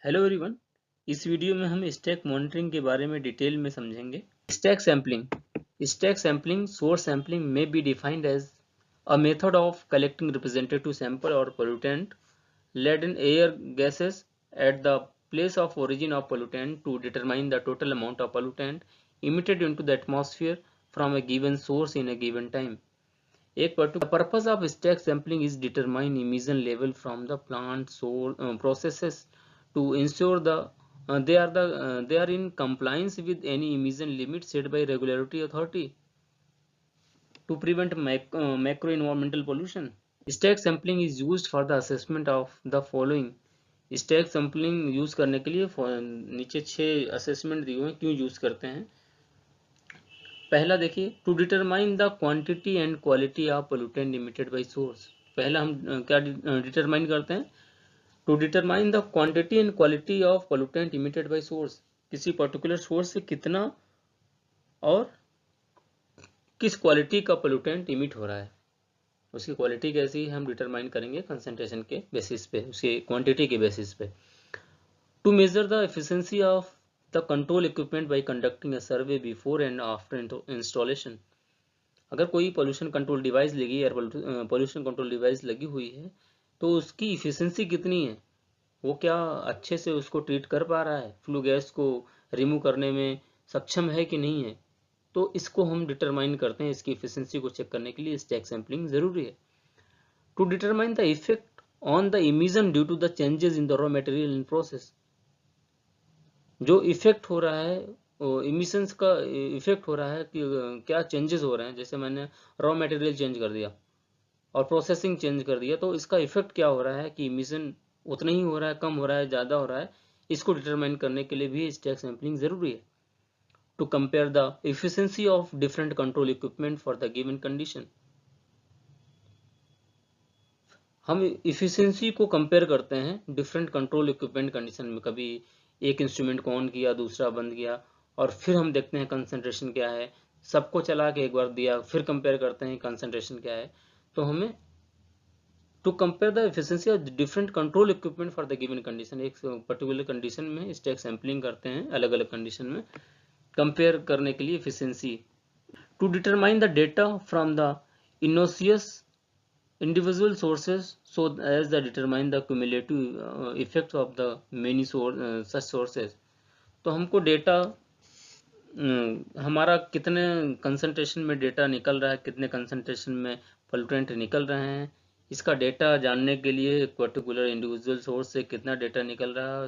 Hello everyone. इस video में हम स्टैक मॉनिटरिंग के बारे में डिटेल में समझेंगे। स्टैक सैम्पलिंग सोर्स सैम्पलिंग में be defined as a method of collecting representative sample और pollutant laden air gases at the place of origin of pollutant to determine the total amount of pollutant emitted into the atmosphere from a given source in a given time. एक particular purpose of stack sampling is determine emission level from the plant source processes to ensure they are in compliance with any emission limit set by regulatory authority to prevent macro environmental pollution. Stack sampling is used for the assessment of the following. Stack sampling use करने के लिए नीचे 6 assessment दिए हुए हैं, क्यों use करते हैं। पहला देखिए, to determine the quantity and quality of pollutant emitted by source. पहला हम क्या डिटरमाइन करते हैं, to determine the quantity and quality of pollutant emitted by source. किसी पर्टिकुलर सोर्स से कितना और किस क्वालिटी का पोल्यूटेंट इमिट हो रहा है, उसकी क्वालिटी कैसी है हम डिटरमाइन करेंगे कंसंट्रेशन के बेसिस पे, उसकी क्वांटिटी के बेसिस पे। To measure the efficiency of the control equipment by conducting a survey before and after installation. अगर कोई पोल्यूशन कंट्रोल डिवाइस लगी, एयर पोल्यूशन कंट्रोल डिवाइस लगी हुई है, तो उसकी इफिशिएंसी कितनी है, वो क्या अच्छे से उसको ट्रीट कर पा रहा है, फ्लू गैस को रिमूव करने में सक्षम है कि नहीं है। तो इसको हम डिटरमाइन करते हैं, इसकी इफिशिएंसी को चेक करने के लिए स्टैक सैम्पलिंग जरूरी है। To determine the effect on the emission due to the changes in the raw material in process. जो इफेक्ट हो रहा है, इमिशंस का इफेक्ट हो रहा है कि क्या चेंजेस हो रहे हैं। जैसे मैंने रॉ मटेरियल चेंज कर दिया और प्रोसेसिंग चेंज कर दिया, तो इसका इफेक्ट क्या हो रहा है कि इमिशन उतना ही हो रहा है, कम हो रहा है, ज़्यादा हो रहा है। इसको डिटरमाइन करने के लिए भी स्टैक सैम्पलिंग जरूरी है। To compare the efficiency of different control equipment for the given condition. हम इफिशिएंसी को कंपेयर करते हैं डिफरेंट कंट्रोल इक्विपमेंट कंडीशन में। कभी एक इंस्ट्रूमेंट को ऑन किया, दूसरा बंद किया, और फिर हम देखते हैं कंसंट्रेशन क्या है। सबको चला के एक बार दिया, फिर कंपेयर करते हैं कंसंट्रेशन क्या है। तो हमें to compare the efficiency of different control equipment for the given condition, एक पर्टिकुलर कंडीशन में स्टैक सैम्पलिंग करते हैं, अलग अलग कंडीशन में कंपेयर करने के लिए efficiency. To determine the data from the innocuous individual sources so as they determine the cumulative effects of the many such sources। तो हमको डेटा हमारा कितने कंसंट्रेशन में डेटा निकल रहा है, कितने कंसंट्रेशन में पोल्यूटेंट निकल रहे हैं, इसका डेटा जानने के लिए एक पर्टिकुलर इंडिविजुअल सोर्स से कितना डेटा निकल रहा है,